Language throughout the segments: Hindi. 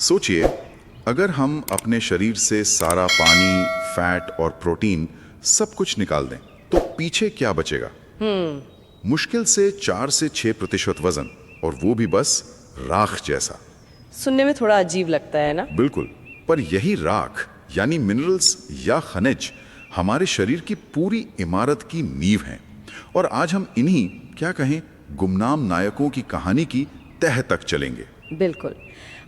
सोचिए, अगर हम अपने शरीर से सारा पानी, फैट और प्रोटीन सब कुछ निकाल दें तो पीछे क्या बचेगा? मुश्किल से 4 से 6% वजन, और वो भी बस राख जैसा। सुनने में थोड़ा अजीब लगता है ना? बिल्कुल, पर यही राख यानी मिनरल्स या खनिज हमारे शरीर की पूरी इमारत की नींव हैं। और आज हम इन्हीं, क्या कहें, गुमनाम नायकों की कहानी की तह तक चलेंगे। बिल्कुल।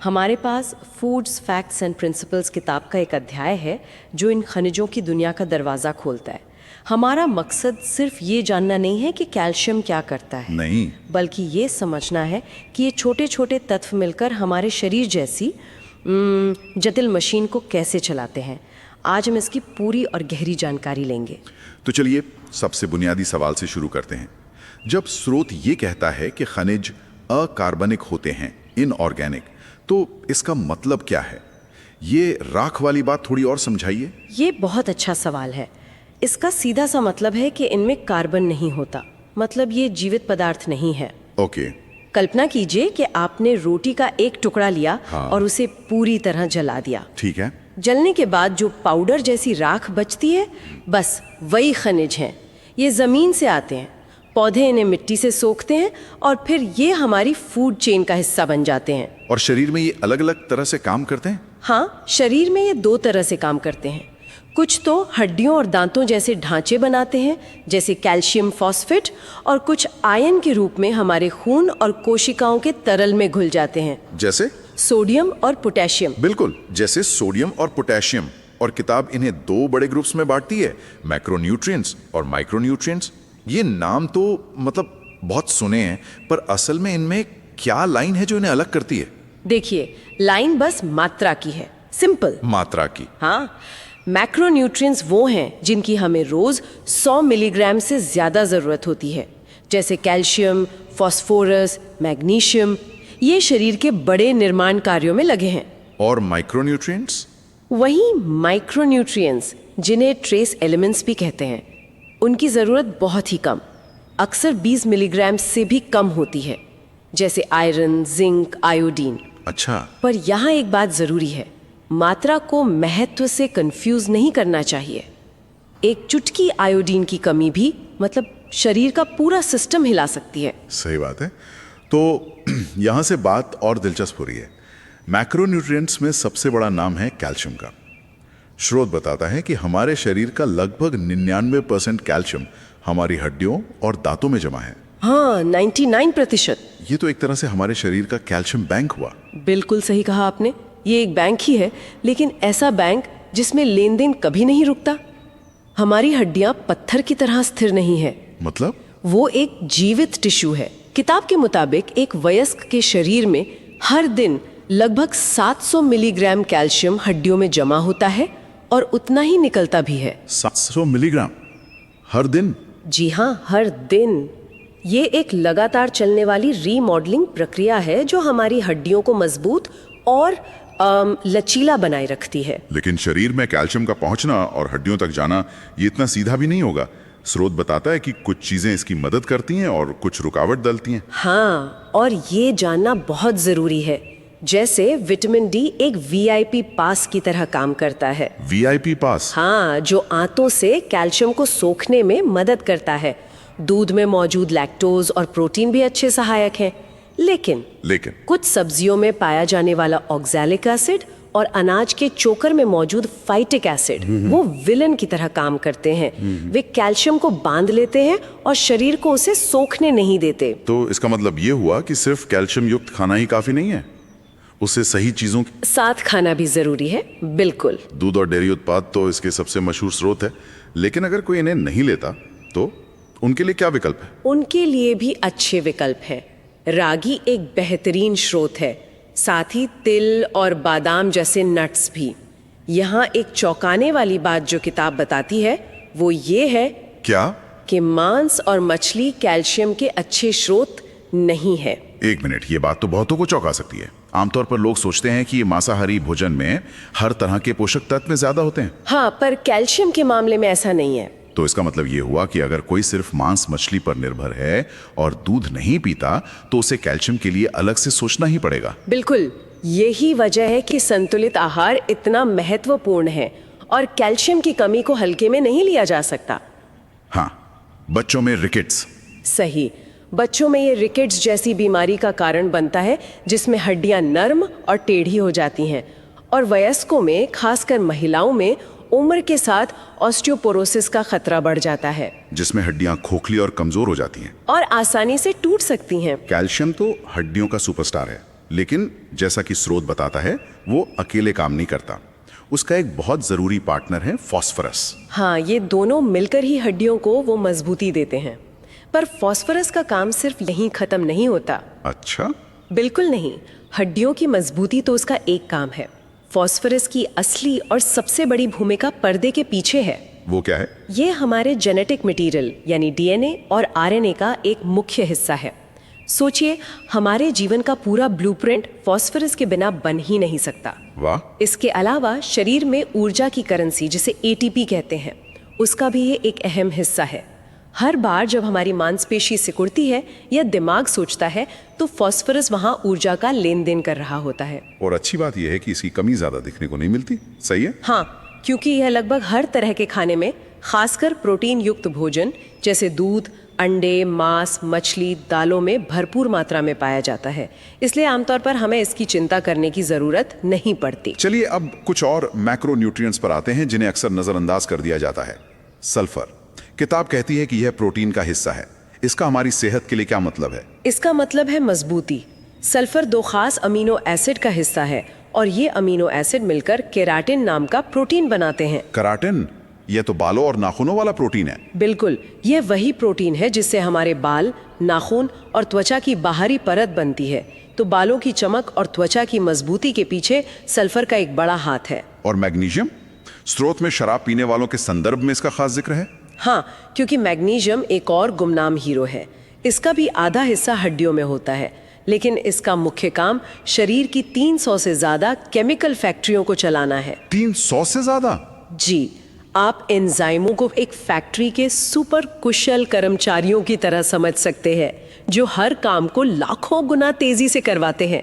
हमारे पास फूड्स फैक्ट्स एंड प्रिंसिपल्स किताब का एक अध्याय है जो इन खनिजों की दुनिया का दरवाज़ा खोलता है। हमारा मकसद सिर्फ ये जानना नहीं है कि कैल्शियम क्या करता है, नहीं, बल्कि ये समझना है कि ये छोटे छोटे तत्व मिलकर हमारे शरीर जैसी जटिल मशीन को कैसे चलाते हैं। आज हम इसकी पूरी और गहरी जानकारी लेंगे। तो चलिए सबसे बुनियादी सवाल से शुरू करते हैं। जब स्रोत ये कहता है कि खनिज अकार्बनिक होते हैं, इनऑर्गेनिक, तो इसका मतलब क्या है? ये राख वाली बात थोड़ी और समझाइए। ये बहुत अच्छा सवाल है। इसका सीधा सा मतलब है कि इनमें कार्बन नहीं होता, मतलब ये जीवित पदार्थ नहीं है। ओके। कल्पना कीजिए कि आपने रोटी का एक टुकड़ा लिया और उसे पूरी तरह जला दिया। ठीक है। जलने के बाद जो पाउडर जैसी राख बचती है, बस वही खनिज हैं। ये जमीन से आते हैं, पौधे इन्हें मिट्टी से सोखते हैं और फिर ये हमारी फूड चेन का हिस्सा बन जाते हैं। और शरीर में ये अलग अलग तरह से काम करते हैं? हाँ, शरीर में ये 2 तरह से काम करते हैं। कुछ तो हड्डियों और दांतों जैसे ढांचे बनाते हैं, जैसे कैल्शियम फॉस्फेट, और कुछ आयन के रूप में हमारे खून और कोशिकाओं के तरल में घुल जाते हैं, जैसे सोडियम और पोटेशियम। बिल्कुल, जैसे सोडियम और पोटेशियम। और किताब इन्हें 2 बड़े ग्रुप्स में बांटती है, मैक्रोन्यूट्रिएंट्स और माइक्रोन्यूट्रिएंट्स। ये नाम तो मतलब बहुत सुने हैं, पर असल में इनमें क्या लाइन है जो इन्हें अलग करती है? देखिए, लाइन बस मात्रा की है, सिंपल। मात्रा की? हाँ, मैक्रोन्यूट्रिएंट्स वो हैं जिनकी हमें रोज 100 मिलीग्राम से ज्यादा जरूरत होती है, जैसे कैल्शियम, फास्फोरस, मैग्नीशियम। ये शरीर के बड़े निर्माण कार्यों में लगे हैं। और माइक्रोन्यूट्रिएंट्स? वहीं माइक्रोन्यूट्रिएंट्स, जिन्हें ट्रेस एलिमेंट्स भी कहते हैं, उनकी ज़रूरत बहुत ही कम, अक्सर 20 मिलीग्राम से भी कम होती है, जैसे आयरन, जिंक, आयोडीन। अच्छा। पर यहाँ एक बात ज़रूरी है, मात्रा को महत्व से कंफ्यूज नहीं करना चाहिए। एक चुटकी आयोडीन की कमी भी मतलब शरीर का पूरा सिस्टम हिला सकती है। सही बात है। तो यहाँ से बात और दिलचस्प हो रही है। मैक्रोन्यूट्रिएंट्स में सबसे बड़ा नाम है कैल्शियम का। स्रोत बताता है कि हमारे शरीर का लगभग 99% कैल्शियम हमारी हड्डियों और दांतों में जमा है। हाँ, 99%। ये तो एक तरह से हमारे शरीर का कैल्शियम बैंक हुआ। बिल्कुल सही कहा आपने। ये एक बैंक ही है, लेकिन ऐसा बैंक जिसमें लेन देन कभी नहीं रुकता। हमारी हड्डियां पत्थर की तरह स्थिर नहीं है। मतलब? वो एक जीवित टिश्यू है। किताब के मुताबिक एक वयस्क के शरीर में हर दिन लगभग 700 मिलीग्राम कैल्शियम हड्डियों में जमा होता है और उतना ही निकलता भी है। 700 मिलीग्राम हर दिन? जी हाँ, हर दिन। ये एक लगातार चलने वाली रीमॉडलिंग प्रक्रिया है जो हमारी हड्डियों को मजबूत और लचीला बनाए रखती है। लेकिन शरीर में कैल्शियम का पहुंचना और हड्डियों तक जाना ये इतना सीधा भी नहीं होगा। स्रोत बताता है कि कुछ चीजें इसकी मदद करती हैं और कुछ रुकावट डालती हैं। हाँ, और ये जानना बहुत जरूरी है। जैसे विटामिन डी एक वीआईपी पास की तरह काम करता है। वीआईपी पास? हाँ, जो आंतों से कैल्शियम को सोखने में मदद करता है। दूध में मौजूद लैक्टोज और प्रोटीन भी अच्छे सहायक हैं। लेकिन कुछ सब्जियों में पाया जाने वाला ऑक्सैलिक एसिड और अनाज के चोकर में मौजूद फाइटिक एसिड वो विलन की तरह काम करते हैं। वे कैल्शियम को बांध लेते हैं और शरीर को उसे सोखने नहीं देते। तो इसका मतलब ये हुआ कि सिर्फ कैल्शियम युक्त खाना ही काफी नहीं है, उससे सही चीजों के साथ खाना भी जरूरी है। बिल्कुल। दूध और डेयरी उत्पाद तो इसके सबसे मशहूर स्रोत है, लेकिन अगर कोई इन्हें नहीं लेता तो उनके लिए क्या विकल्प है? उनके लिए भी अच्छे विकल्प हैं। रागी एक बेहतरीन स्रोत है, साथ ही तिल और बादाम जैसे नट्स भी। यहाँ एक चौंकाने वाली बात जो किताब बताती है वो ये है क्या? कि मांस और मछली कैल्शियम के अच्छे स्रोत नहीं है। एक मिनट, ये बात तो बहुतों को चौंका सकती है। आमतौर पर लोग सोचते हैं कि ये मांसाहारी भोजन में हर तरह के पोषक तत्व ज्यादा होते हैं। हाँ, पर कैल्शियम के मामले में ऐसा नहीं है। तो इसका मतलब ये हुआ कि अगर कोई सिर्फ मांस मछली पर निर्भर है और दूध नहीं पीता तो उसे कैल्शियम के लिए अलग से सोचना ही पड़ेगा। बिल्कुल। यही वजह है कि संतुलित आहार इतना महत्वपूर्ण है और कैल्शियम की कमी को हल्के में नहीं लिया जा सकता। हाँ, बच्चों में रिकेट्स। सही, बच्चों में ये रिकेट्स जैसी बीमारी का कारण बनता है जिसमें हड्डियां नर्म और टेढ़ी हो जाती हैं, और वयस्कों में, खासकर महिलाओं में, उम्र के साथ ऑस्टियोपोरोसिस का खतरा बढ़ जाता है, जिसमें हड्डियां खोखली और कमजोर हो जाती हैं और आसानी से टूट सकती हैं। कैल्शियम तो हड्डियों का सुपरस्टार है, लेकिन जैसा कि स्रोत बताता है वो अकेले काम नहीं करता। उसका एक बहुत जरूरी पार्टनर है फॉस्फोरस। हाँ, ये दोनों मिलकर ही हड्डियों को वो मजबूती देते हैं। पर फॉस्फोरस का काम सिर्फ यहीं खत्म नहीं होता। अच्छा? बिल्कुल नहीं, हड्डियों की मजबूती तो उसका एक काम है। फॉस्फोरस की असली और सबसे बड़ी भूमिका पर्दे के पीछे है। वो क्या है? ये हमारे जेनेटिक मटेरियल यानी डीएनए और आरएनए का एक मुख्य हिस्सा है। सोचिए, हमारे जीवन का पूरा ब्लूप्रिंट फॉस्फोरस के बिना बन ही नहीं सकता। वाह! इसके अलावा शरीर में ऊर्जा की करेंसी, जिसे एटीपी कहते हैं, उसका भी ये एक अहम हिस्सा है। हर बार जब हमारी मांसपेशी सिकुड़ती है या दिमाग सोचता है, तो फॉस्फोरस वहां ऊर्जा का लेन देन कर रहा होता है। और अच्छी बात यह है कि इसकी कमी ज्यादा दिखने को नहीं मिलती। सही है? हाँ, क्योंकि यह लगभग हर तरह के खाने में, खासकर प्रोटीन युक्त भोजन जैसे दूध, अंडे, मांस, मछली, दालों में भरपूर मात्रा में पाया जाता है। इसलिए आमतौर पर हमें इसकी चिंता करने की जरूरत नहीं पड़ती। चलिए अब कुछ और मैक्रोन्यूट्रिएंट्स पर आते हैं जिन्हें अक्सर नजरअंदाज कर दिया जाता है। सल्फर। किताब कहती है कि यह प्रोटीन का हिस्सा है। इसका हमारी सेहत के लिए क्या मतलब है? इसका मतलब है मजबूती। सल्फर 2 खास अमीनो एसिड का हिस्सा है और ये अमीनो एसिड मिलकर केराटिन नाम का प्रोटीन बनाते हैं। केराटिन? यह तो बालों और नाखूनों वाला प्रोटीन है। बिल्कुल, यह वही प्रोटीन है जिससे हमारे बाल, नाखून और त्वचा की बाहरी परत बनती है। तो बालों की चमक और त्वचा की मजबूती के पीछे सल्फर का एक बड़ा हाथ है। और मैग्नीशियम? स्रोत में शराब पीने वालों के संदर्भ में इसका खास जिक्र है। हाँ, क्योंकि मैग्नीशियम एक और गुमनाम हीरो है। इसका भी आधा हिस्सा हड्डियों में होता है, लेकिन इसका मुख्य काम शरीर की 300 से ज्यादा केमिकल फैक्ट्रियों को चलाना है। 300 से ज्यादा? जी, आप एंजाइमों को एक फैक्ट्री के सुपर कुशल कर्मचारियों की तरह समझ सकते हैं, जो हर काम को लाखों गुना तेजी से करवाते हैं।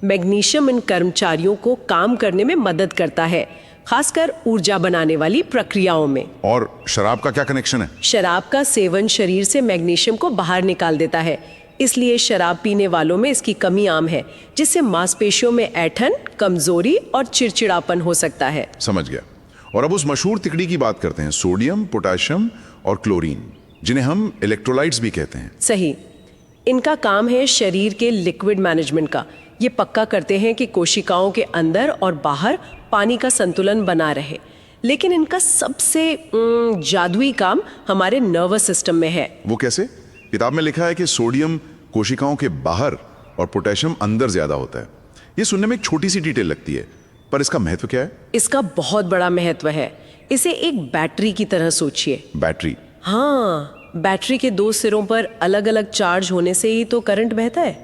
मैग्नीशियम इन कर्मचारियों को काम करने में मदद करता है, खासकर ऊर्जा बनाने वाली प्रक्रियाओं में। और शराब का क्या कनेक्शन है? शराब का सेवन शरीर से मैग्नीशियम को बाहर निकाल देता है, इसलिए शराब पीने वालों में इसकी कमी आम है, जिससे मांसपेशियों में ऐंठन, कमजोरी और चिड़चिड़ापन हो सकता है। समझ गया। और अब उस मशहूर तिकड़ी की बात करते हैं, सोडियम, पोटेशियम और क्लोरीन, जिन्हें हम इलेक्ट्रोलाइट्स भी कहते हैं। सही, इनका काम है शरीर के लिक्विड मैनेजमेंट का। ये पक्का करते हैं कि कोशिकाओं के अंदर और बाहर पानी का संतुलन बना रहे। लेकिन इनका सबसे जादुई काम हमारे नर्वस सिस्टम में है। वो कैसे? किताब में लिखा है कि सोडियम कोशिकाओं के बाहर और पोटेशियम अंदर ज्यादा होता है। ये सुनने में एक छोटी सी डिटेल लगती है, पर इसका महत्व क्या है? इसका बहुत बड़ा महत्व है। इसे एक बैटरी की तरह सोचिए। बैटरी? हाँ, बैटरी के 2 सिरों पर अलग अलग चार्ज होने से ही तो करंट बहता है।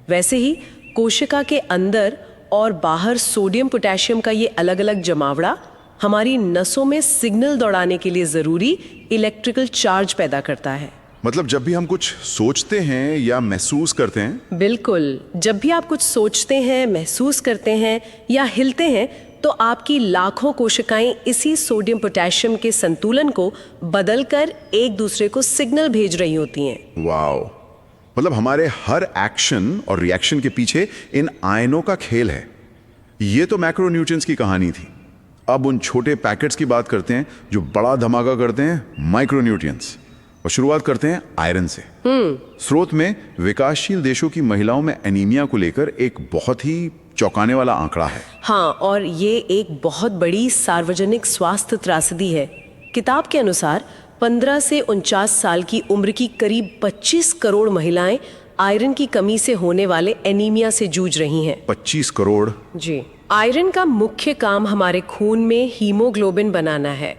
वैसे ही कोशिका के अंदर और बाहर सोडियम पोटेशियम का ये अलग अलग जमावड़ा हमारी नसों में सिग्नल दौड़ाने के लिए जरूरी इलेक्ट्रिकल चार्ज पैदा करता है। मतलब जब भी हम कुछ सोचते हैं या महसूस करते हैं? बिल्कुल, जब भी आप कुछ सोचते हैं, महसूस करते हैं या हिलते हैं, तो आपकी लाखों कोशिकाएं इसी सोडियम पोटेशियम के संतुलन को बदलकर एक दूसरे को सिग्नल भेज रही होती हैं। वाओ! मतलब हमारे हर एक्शन और रिएक्शन के पीछे इन आयनों का खेल है। ये तो मैक्रोन्यूट्रिएंट्स की कहानी थी। अब उन छोटे पैकेट्स की बात करते हैं जो बड़ा धमाका करते हैं, माइक्रोन्यूट्रिएंट्स। और शुरुआत करते हैं आयरन से। स्रोत में विकासशील देशों की महिलाओं में एनीमिया को लेकर एक बहुत ही चौंकाने वाला आंकड़ा है। हाँ, और ये एक बहुत बड़ी सार्वजनिक स्वास्थ्य त्रासदी है। किताब के अनुसार 15 से 49 साल की उम्र की करीब 25 करोड़ महिलाएं आयरन की कमी से होने वाले एनीमिया से जूझ रही हैं। 25 करोड़? जी। आयरन का मुख्य काम हमारे खून में हीमोग्लोबिन बनाना है।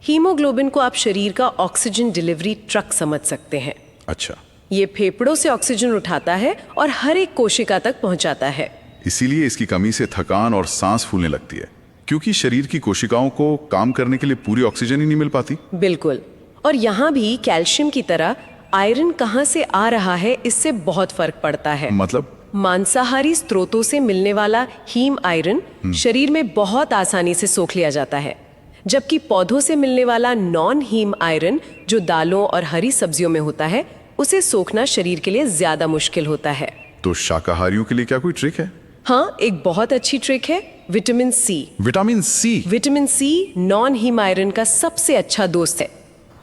हीमोग्लोबिन को आप शरीर का ऑक्सीजन डिलीवरी ट्रक समझ सकते हैं। अच्छा। ये फेफड़ों से ऑक्सीजन उठाता है और हर एक कोशिका तक पहुंचाता है। इसीलिए इसकी कमी से थकान और सांस फूलने लगती है, क्योंकि शरीर की कोशिकाओं को काम करने के लिए पूरी ऑक्सीजन ही नहीं मिल पाती। बिल्कुल। और यहाँ भी कैल्शियम की तरह आयरन कहाँ से आ रहा है, इससे बहुत फर्क पड़ता है। मतलब मांसाहारी स्रोतों से मिलने वाला हीम आयरन शरीर में बहुत आसानी से सोख लिया जाता है, जबकि पौधों से मिलने वाला नॉन हीम आयरन जो दालों और हरी सब्जियों में होता है, उसे सोखना शरीर के लिए ज्यादा मुश्किल होता है। तो शाकाहारियों के लिए क्या कोई ट्रिक है? हाँ, एक बहुत अच्छी ट्रिक है, vitamin C. Vitamin C? Vitamin C non haem iron का सबसे अच्छा दोस्त है।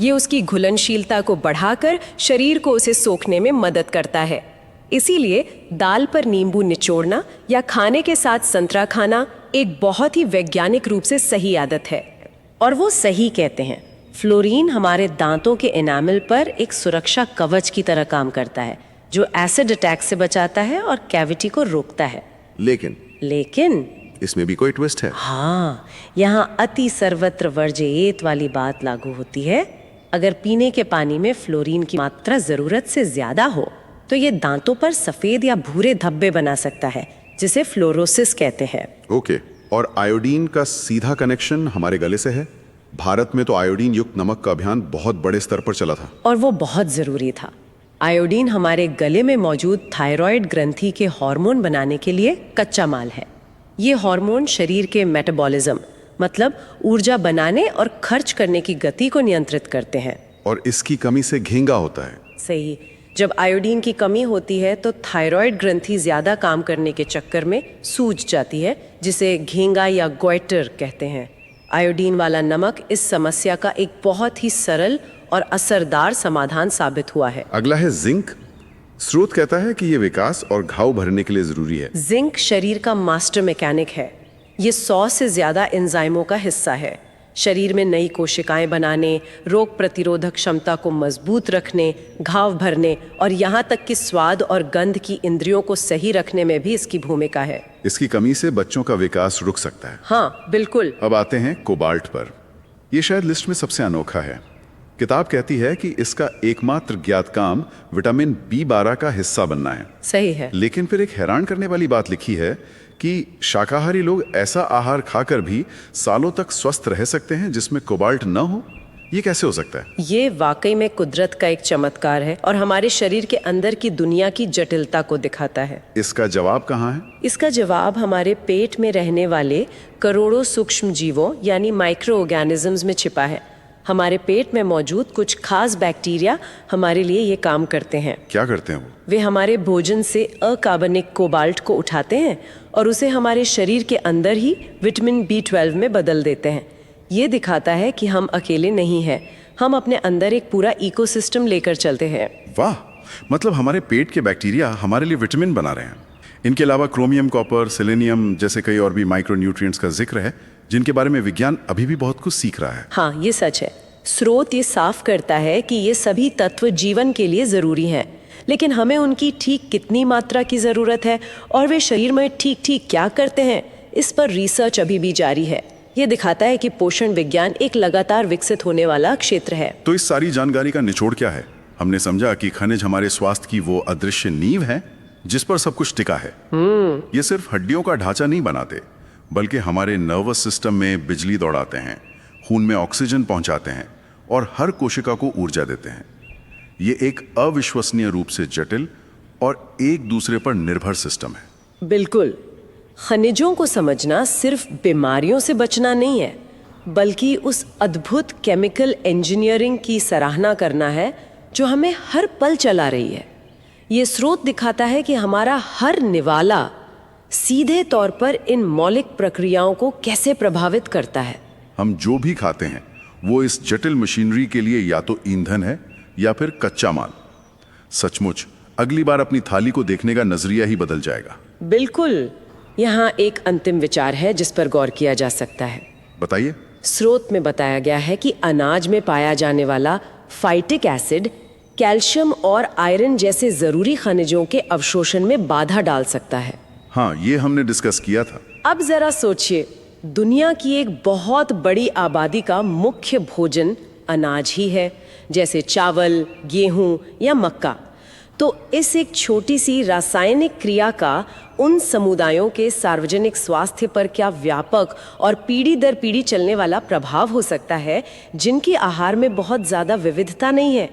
ये उसकी घुलनशीलता को बढ़ाकर शरीर को उसे सोखने में मदद करता है। इसीलिए दाल पर नींबू निचोड़ना या खाने के साथ संतरा खाना एक बहुत ही वैज्ञानिक रूप से सही आदत है। और वो सही कहते हैं। फ्लोरीन हमारे दांतों के एनामल पर एक सुरक्षा कवच की तरह काम करता है, जो एसिड अटैक से बचाता है और कैविटी को रोकता है। लेकिन इसमें भी कोई ट्विस्ट है? हाँ, यहाँ अति सर्वत्र वर्जयेत वाली बात लागू होती है। अगर पीने के पानी में फ्लोरीन की मात्रा जरूरत से ज्यादा हो तो ये दांतों पर सफेद या भूरे धब्बे बना सकता है, जिसे फ्लोरोसिस कहते हैं। ओके, और आयोडीन का सीधा कनेक्शन हमारे गले से है। भारत में तो आयोडीन युक्त नमक का अभियान बहुत बड़े स्तर पर चला था, और वो बहुत जरूरी था। आयोडीन हमारे गले में मौजूद थायराइड ग्रंथि के हार्मोन बनाने के लिए कच्चा माल है। ये हार्मोन शरीर के मेटाबॉलिज्म, मतलब ऊर्जा बनाने और खर्च करने की गति को नियंत्रित करते हैं। और इसकी कमी से घेंगा होता है। सही। जब आयोडीन की कमी होती है तो थायराइड ग्रंथि ज्यादा काम करने के चक्कर में सूज जाती है, जिसे घेंगा या गोइटर कहते हैं। आयोडीन वाला नमक इस समस्या का एक बहुत ही सरल और असरदार समाधान साबित हुआ है। अगला है जिंक। स्रोत कहता है कि ये विकास और घाव भरने के लिए जरूरी है। जिंक शरीर का मास्टर मैकेनिक है। ये 100 से ज्यादा एंजाइमों का हिस्सा है। शरीर में नई कोशिकाएं बनाने, रोग प्रतिरोधक क्षमता को मजबूत रखने, घाव भरने और यहाँ तक कि स्वाद और गंध की इंद्रियों को सही रखने में भी इसकी भूमिका है। इसकी कमी से बच्चों का विकास रुक सकता है। हाँ, बिल्कुल। अब आते हैं कोबाल्ट पर। यह शायद लिस्ट में सबसे अनोखा है। किताब कहती है कि इसका एकमात्र ज्ञात काम विटामिन B12 का हिस्सा बनना है। सही है। लेकिन फिर एक हैरान करने वाली बात लिखी है कि शाकाहारी लोग ऐसा आहार खाकर भी सालों तक स्वस्थ रह सकते हैं जिसमें कोबाल्ट न हो। ये कैसे हो सकता है? ये वाकई में कुदरत का एक चमत्कार है और हमारे शरीर के अंदर की दुनिया की जटिलता को दिखाता है। इसका जवाब कहाँ है? इसका जवाब हमारे पेट में रहने वाले करोड़ों सूक्ष्म जीवों यानी माइक्रो ऑर्गेनिजम्स में छिपा है। हमारे पेट में मौजूद कुछ खास बैक्टीरिया हमारे लिए ये काम करते हैं। क्या करते हैं वो? वे हमारे भोजन से अकार्बनिक कोबाल्ट को उठाते हैं और उसे हमारे शरीर के अंदर ही विटामिन B12 में बदल देते हैं। ये दिखाता है कि हम अकेले नहीं हैं, हम अपने अंदर एक पूरा इकोसिस्टम लेकर चलते हैं। वाह, मतलब हमारे पेट के बैक्टीरिया हमारे लिए विटामिन बना रहे हैं। इनके अलावा क्रोमियम, कॉपर, सेलेनियम जैसे कई और भी माइक्रोन्यूट्रिएंट्स का जिक्र है, जिनके बारे में विज्ञान अभी भी बहुत कुछ सीख रहा है। हाँ, ये सच है। स्रोत ये साफ करता है कि ये सभी तत्व जीवन के लिए जरूरी हैं, लेकिन हमें उनकी ठीक कितनी मात्रा की जरूरत है और वे शरीर में ठीक ठीक क्या करते हैं, इस पर रिसर्च अभी भी जारी है। ये दिखाता है कि पोषण विज्ञान एक लगातार विकसित होने वाला क्षेत्र है। तो इस सारी जानकारी का निचोड़ क्या है? हमने समझा कि खनिज हमारे स्वास्थ्य की वो अदृश्य नींव है जिस पर सब कुछ टिका है। ये सिर्फ हड्डियों का ढांचा नहीं बनाते, बल्कि हमारे नर्वस सिस्टम में बिजली दौड़ाते हैं, खून में ऑक्सीजन पहुंचाते हैं और हर कोशिका को ऊर्जा देते हैं। ये एक अविश्वसनीय रूप से जटिल और एक दूसरे पर निर्भर सिस्टम है। बिल्कुल। खनिजों को समझना सिर्फ बीमारियों से बचना नहीं है, बल्कि उस अद्भुत केमिकल इंजीनियरिंग की सराहना करना है जो हमें हर पल चला रही है। ये स्रोत दिखाता है कि हमारा हर निवाला सीधे तौर पर इन मौलिक प्रक्रियाओं को कैसे प्रभावित करता है। हम जो भी खाते हैं वो इस जटिल मशीनरी के लिए या तो ईंधन है या फिर कच्चा माल। सचमुच अगली बार अपनी थाली को देखने का नजरिया ही बदल जाएगा। बिल्कुल। यहाँ एक अंतिम विचार है जिस पर गौर किया जा सकता है। बताइए। स्रोत में बताया गया है कि अनाज में पाया जाने वाला फाइटिक एसिड कैल्शियम और आयरन जैसे जरूरी खनिजों के अवशोषण में बाधा डाल सकता है। हाँ, ये हमने डिस्कस किया था। अब जरा सोचिए, दुनिया की एक बहुत बड़ी आबादी का मुख्य भोजन अनाज ही है, जैसे चावल, गेहूं या मक्का। तो इस एक छोटी सी रासायनिक क्रिया का उन समुदायों के सार्वजनिक स्वास्थ्य पर क्या व्यापक और पीढ़ी दर पीढ़ी चलने वाला प्रभाव हो सकता है जिनके आहार में बहुत ज्यादा विविधता नहीं है।